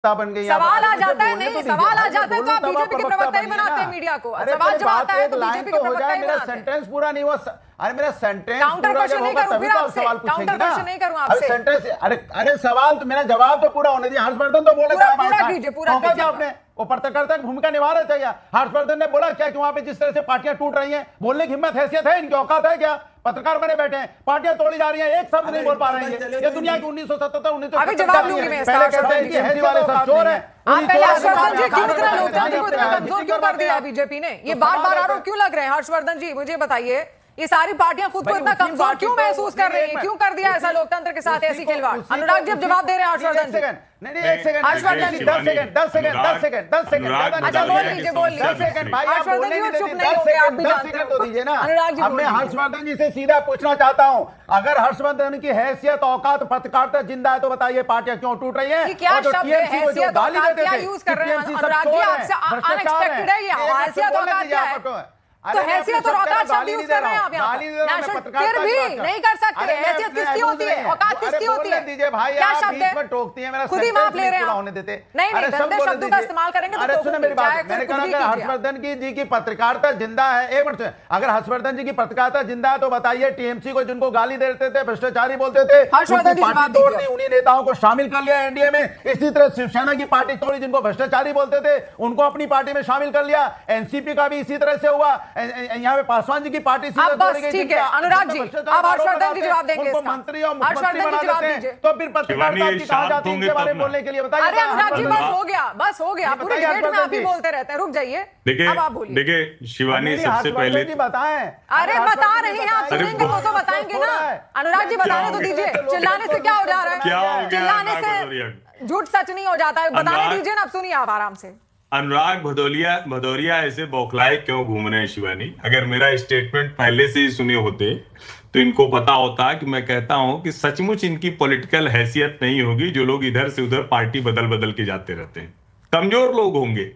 बन गई। सवाल आ जाता है, नहीं सवाल आ जाता है तो आप बीजेपी के प्रवक्ता ही बनाते हैं मीडिया को। सवाल जब आता है तो बीजेपी के प्रवक्ता ही बनाते हैं। सेंटेंस पूरा नहीं हुआ। अरे मेरा सेंटेंस काउंटर क्वेश्चन नहीं करूं फिर आपसे, काउंटर क्वेश्चन नहीं करूं आपसे। सेंटेंस अरे सवाल तो मेरा जवाब तो पूरा होने दिया। हर्षवर्धन तो बोले पूरा कीजिए। आपने वो पत्रकारिता की भूमिका निभा रहे थे क्या? हर्षवर्धन ने बोला क्या कि वहां पे जिस तरह से पार्टियां टूट रही हैं, बोलने की हिम्मत हैसियत है, इनकी औकात है क्या? पत्रकार बने बैठे हैं, पार्टियां तोड़ी जा रही हैं, एक शब्द नहीं बोल पा रहे हैं। ये दुनिया की 1977 अभी जवाब दूंगी मैं। पहले कहते हैं कि हैसियत वाले सब चोर हैं। आप पहले हर्षवर्धन जी क्यों इतना लोकतंत्र को इतना कमजोर क्यों कर दिया है बीजेपी ने? ये बार बार आरोप क्यों लग रहे हैं? हर्षवर्धन जी मुझे बताइए, ये सारी पार्टियां खुद को इतना कमजोर क्यों महसूस कर रही हैं? क्यों कर दिया ऐसा लोकतंत्र के साथ ऐसी खिलवाड़? अनुराग जी अब जवाब दे रहे हैं हर्षवर्धन जी। नहीं एक सेकंड, हर्षवर्धन जी 10 सेकंड। अच्छा बोल लीजिए 10 सेकंड भाई। हर्षवर्धन जी चुप नहीं होंगे, आप भी जानते हैं। तो दीजिए ना। अनुराग जी अब मैं हर्षवर्धन जी से सीधा पूछना चाहता हूं, अगर हर्षवर्धन की हैसियत औकात पत्रकारिता जिंदा है तो बताइए पार्टियां क्यों टूट रही हैं? क्या शब्द है हैसियत औकात क्या यूज कर रहे हैं अनुराग जी? आपसे अनएक्सपेक्टेड है ये हैसियत औकात क्या है? तो हैसियत और औकात शब्द यूज कर रहे हैं आप यहाँ पे। फिर भी नहीं कर सकते। हैसियत किसकी होती है, औकात किसकी होती है? दीजिए भाई, क्या शब्द है? टोकती है, मेरा खुद ही माप ले रहे हैं होने देते। नहीं गंदे शब्दों का इस्तेमाल करेंगे तो सुने मेरी बात। मैंने कहा कि हर्षवर्धन जी की पत्रकारिता जिंदा है। एक मिनट, अगर हर्षवर्धन जी की पत्रकारिता जिंदा है तो बताइए टीएमसी को जिनको गाली देते थे, भ्रष्टाचारी बोलते थे, पार्टी तोड़ दी, उन्हीं नेताओं को शामिल कर लिया एनडीए में। इसी तरह शिवसेना की पार्टी तोड़ी, जिनको भ्रष्टाचारी बोलते थे उनको अपनी पार्टी में शामिल कर लिया। एनसीपी का भी इसी तरह से हुआ। यहाँ पे पासवान जी की पार्टी अब बस ठीक है अनुराग जी, अब हर्षवर्धन जी जवाब देंगे इसका। मंत्री और मुख्यमंत्री बना देते हैं तो फिर पत्रकारिता की कहां जाती है इनके बारे में बोलने के लिए? बताइए। अरे अनुराग जी बस हो गया पूरे डिबेट में आप ही बोलते रहते हैं। रुक जाइए, अब आप बोलिए। देखिए शिवानी, सबसे पहले बताएं। अरे बता रहे हैं आप, सुनेंगे तो बताएंगे ना। अनुराग जी बताने तो दीजिए। चिल्लाने से क्या हो जा रहा है? चिल्लाने से झूठ सच नहीं हो जाता है। बताने दीजिए ना, अब सुनिए आप आराम से। अनुराग भदौरिया ऐसे बौखलाए क्यों घूम रहे हैं शिवानी? अगर मेरा स्टेटमेंट पहले से ही सुने होते तो इनको पता होता कि मैं कहता हूं कि सचमुच इनकी पॉलिटिकल हैसियत नहीं होगी जो लोग इधर से उधर पार्टी बदल बदल के जाते रहते हैं। कमजोर लोग होंगे।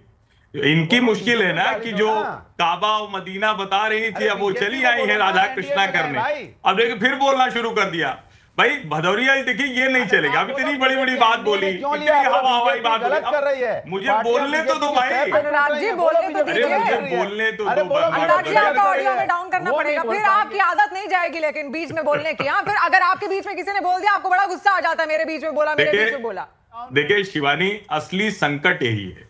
इनकी मुश्किल है ना कि जो काबा और मदीना बता रही थी अब वो चली आई है राधा कृष्णा करने। अब देखिए फिर बोलना शुरू कर दिया। भाई भदौरिया देखिए ये नहीं चलेगा। अब इतनी बड़ी बड़ी बात बोली, इतनी हवाई बात गलत कर रही है। मुझे बोलने तो दो भाई। अनुराग जी बोलने तो दीजिए। मुझे बोलने तो दो। अनुराग जी आपका ऑडियो में डाउन करना पड़ेगा, फिर आपकी आदत नहीं जाएगी लेकिन बीच में बोलने की। फिर अगर आपके बीच में किसी ने बोल दिया आपको बड़ा गुस्सा आ जाता है, मेरे बीच में बोला, मेरे बीच में बोला। देखिए शिवानी, असली संकट यही है।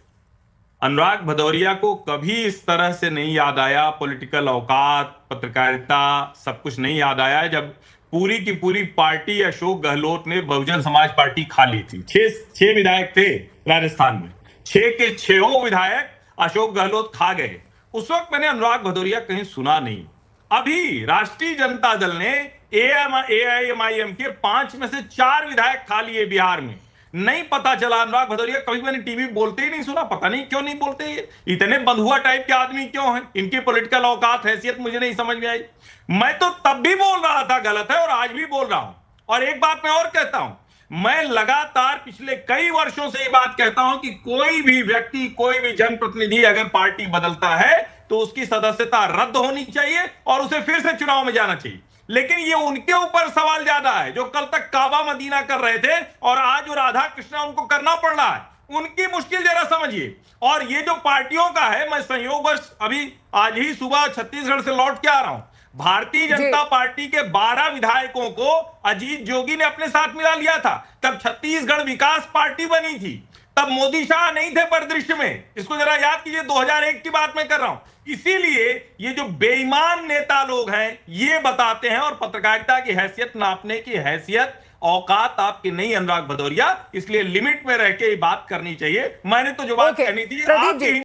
अनुराग भदौरिया को कभी इस तरह से नहीं याद आया, पॉलिटिकल औकात, पत्रकारिता सब कुछ नहीं याद आया जब पूरी की पूरी पार्टी अशोक गहलोत ने बहुजन समाज पार्टी खा ली थी। छह विधायक थे राजस्थान में, 6 के 6 विधायक अशोक गहलोत खा गए। उस वक्त मैंने अनुराग भदौरिया कहीं सुना नहीं। अभी राष्ट्रीय जनता दल ने एआईएमआईएम के 5 में से 4 विधायक खा लिए बिहार में। नहीं पता चला अनुराग भदौरिया, कभी मैंने टीवी बोलते ही नहीं सुना। पता नहीं क्यों नहीं बोलते, इतने बंधुआ टाइप के आदमी क्यों हैं? इनकी पॉलिटिकल औकात हैसियत मुझे नहीं समझ में आई। मैं तो तब भी बोल रहा था गलत है और आज भी बोल रहा हूं। और एक बात मैं और कहता हूं, मैं लगातार पिछले कई वर्षों से ये बात कहता हूं कि कोई भी व्यक्ति, कोई भी जनप्रतिनिधि अगर पार्टी बदलता है तो उसकी सदस्यता रद्द होनी चाहिए और उसे फिर से चुनाव में जाना चाहिए। लेकिन ये उनके ऊपर सवाल ज्यादा है जो कल तक काबा मदीना कर रहे थे और आज वो राधा कृष्णा उनको करना पड़ रहा है। उनकी मुश्किल जरा समझिए। और ये जो पार्टियों का है, मैं संयोगवश अभी आज ही सुबह छत्तीसगढ़ से लौट के आ रहा हूं। भारतीय जनता पार्टी के 12 विधायकों को अजीत जोगी ने अपने साथ मिला लिया था। तब छत्तीसगढ़ विकास पार्टी बनी थी, तब मोदी शाह नहीं थे परिदृश्य में। इसको जरा याद कीजिए, 2001 की बात मैं कर रहा हूं। इसीलिए ये जो बेईमान नेता लोग हैं ये बताते हैं, और पत्रकारिता की हैसियत नापने की हैसियत औकात आपकी नहीं अनुराग भदौरिया, इसलिए लिमिट में रह के ये बात करनी चाहिए। मैंने तो जो बात करनी थी आपकी